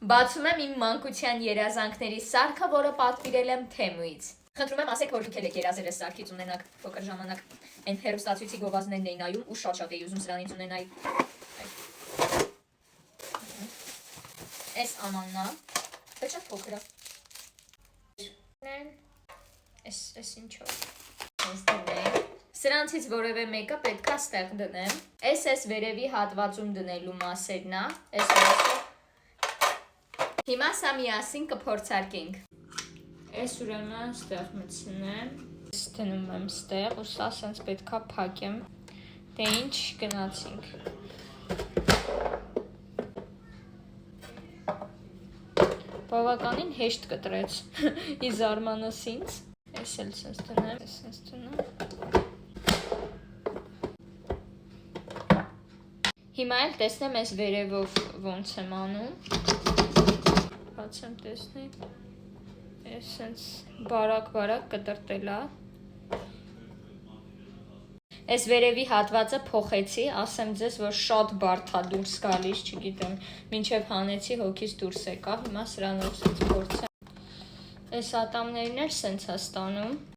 Բացում եմ իմ մանկության երազանքների սարքը, որը պատվիրել եմ Թեմուից։ Խնդրում եմ ասեք, որ դուք եք երազել այս սարքից ունենաք փոքր ժամանակ այն հեռուստացույցի գովազդներն էի նայում ու շատ էի ուզում սրանից ունենալ։ Այս ամանն է, բայց շատ փոքր է։ Այս ինչո՞վ։ Սրանցից որևէ մեկը պետք է ստեղ դնեմ։ Այս վերևի հատվածում դնելու մասերն է, Հիմա սա միասին կփորձարկենք։ Այս ուրեմն ստեղ մտցնեմ, դնում եմ ստեղ, ու սա սենց պետքա փակեմ, դե ինչ գնացինք։ Բավականին հեշտ կտրեց, ի զարմանս ինձ։ Այս էլ սենց դնեմ, այս սենց դնեմ։ Հիմա էլ տեսնեմ այս վերևով ոնց եմ անում։ Բացեմ տեսնի, այս սենց բարակ կտրտել է։ Այս վերևի հատվածը փոխեցի, ասեմ ձեզ, որ շատ բարդ է դուրս գալիս, չգիտեմ, մինչև հանեցի հոգիս դուրս եկավ, հիմա սրանով սենց փորձեմ։ Այս ատամներն էլ սենց է ստանում։